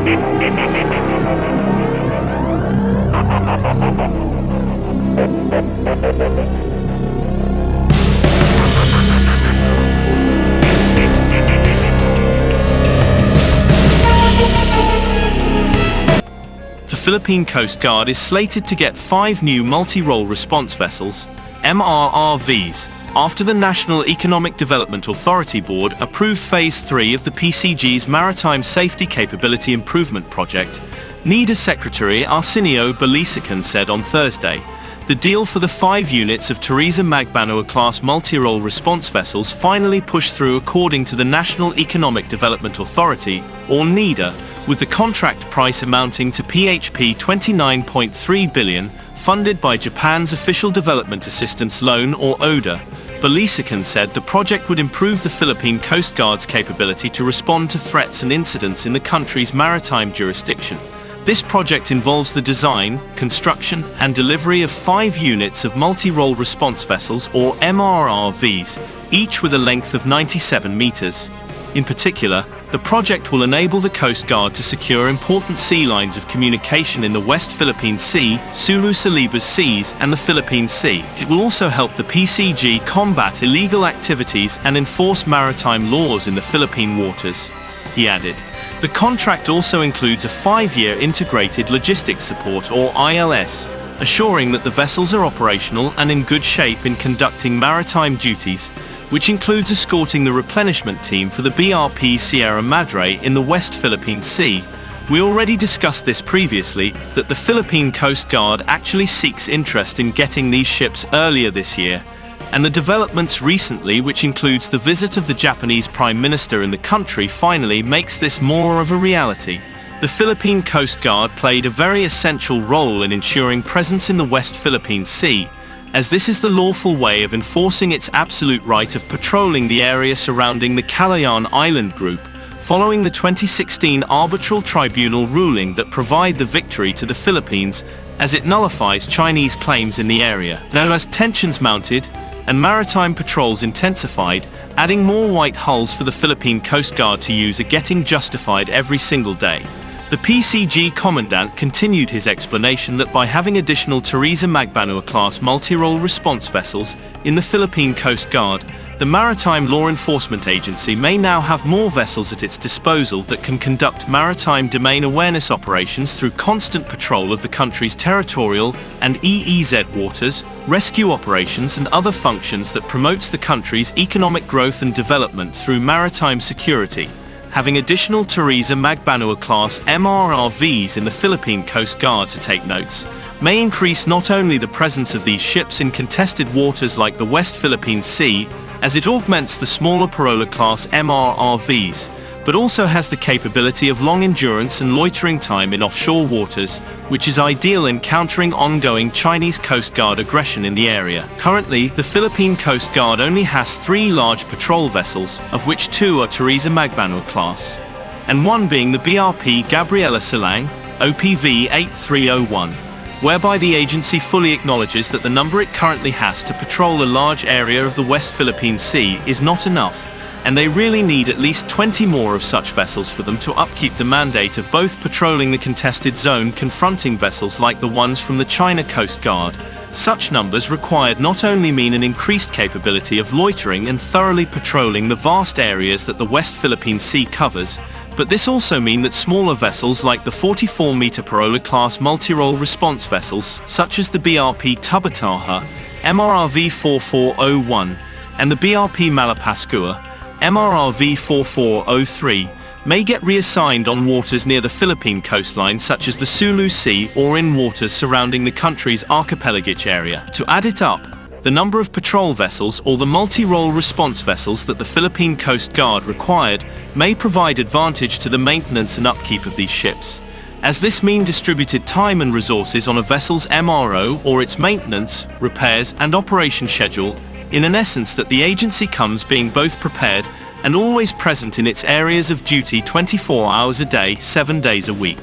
The Philippine Coast Guard is slated to get 5 new multi-role response vessels, MRRVs, after the National Economic Development Authority Board approved Phase 3 of the PCG's Maritime Safety Capability Improvement Project, NEDA Secretary Arsenio Balisican said on Thursday. The deal for the 5 units of Teresa Magbanua-class multi-role response vessels finally pushed through according to the National Economic Development Authority, or NEDA, with the contract price amounting to PHP 29.3 billion, funded by Japan's Official Development Assistance Loan or ODA. Balisican said the project would improve the Philippine Coast Guard's capability to respond to threats and incidents in the country's maritime jurisdiction. This project involves the design, construction, and delivery of 5 units of multi-role response vessels, or MRRVs, each with a length of 97 meters. In particular, the project will enable the Coast Guard to secure important sea lines of communication in the West Philippine Sea, Sulu-Salibas Seas, and the Philippine Sea. It will also help the PCG combat illegal activities and enforce maritime laws in the Philippine waters, he added. The contract also includes a 5-year integrated logistics support, or ILS, assuring that the vessels are operational and in good shape in conducting maritime duties, which includes escorting the replenishment team for the BRP Sierra Madre in the West Philippine Sea. We already discussed this previously, that the Philippine Coast Guard actually seeks interest in getting these ships earlier this year, and the developments recently, which includes the visit of the Japanese Prime Minister in the country, finally makes this more of a reality. The Philippine Coast Guard played a very essential role in ensuring presence in the West Philippine Sea, as this is the lawful way of enforcing its absolute right of patrolling the area surrounding the Calayan Island Group, following the 2016 arbitral tribunal ruling that provided the victory to the Philippines, as it nullifies Chinese claims in the area. Now, as tensions mounted and maritime patrols intensified, adding more white hulls for the Philippine Coast Guard to use are getting justified every single day. The PCG commandant continued his explanation that by having additional Teresa Magbanua-class multi-role response vessels in the Philippine Coast Guard, the Maritime Law Enforcement Agency may now have more vessels at its disposal that can conduct maritime domain awareness operations through constant patrol of the country's territorial and EEZ waters, rescue operations, and other functions that promotes the country's economic growth and development through maritime security. Having additional Teresa Magbanua-class MRRVs in the Philippine Coast Guard, to take notes, may increase not only the presence of these ships in contested waters like the West Philippine Sea, as it augments the smaller Parola-class MRRVs, but also has the capability of long endurance and loitering time in offshore waters, which is ideal in countering ongoing Chinese Coast Guard aggression in the area. Currently, the Philippine Coast Guard only has 3 large patrol vessels, of which 2 are Teresa Magbanua class, and 1 being the BRP Gabriela Silang, OPV 8301, whereby the agency fully acknowledges that the number it currently has to patrol a large area of the West Philippine Sea is not enough, and they really need at least 20 more of such vessels for them to upkeep the mandate of both patrolling the contested zone confronting vessels like the ones from the China Coast Guard. Such numbers required not only mean an increased capability of loitering and thoroughly patrolling the vast areas that the West Philippine Sea covers, but this also mean that smaller vessels like the 44-meter Parola-class multi-role response vessels, such as the BRP Tubataha, MRRV 4401, and the BRP Malapascua, MRRV 4403, may get reassigned on waters near the Philippine coastline such as the Sulu Sea or in waters surrounding the country's archipelagic area. To add it up, the number of patrol vessels or the multi-role response vessels that the Philippine Coast Guard required may provide advantage to the maintenance and upkeep of these ships, as this means distributed time and resources on a vessel's MRO or its maintenance, repairs and operation schedule, in an essence that the agency comes being both prepared and always present in its areas of duty 24 hours a day, 7 days a week.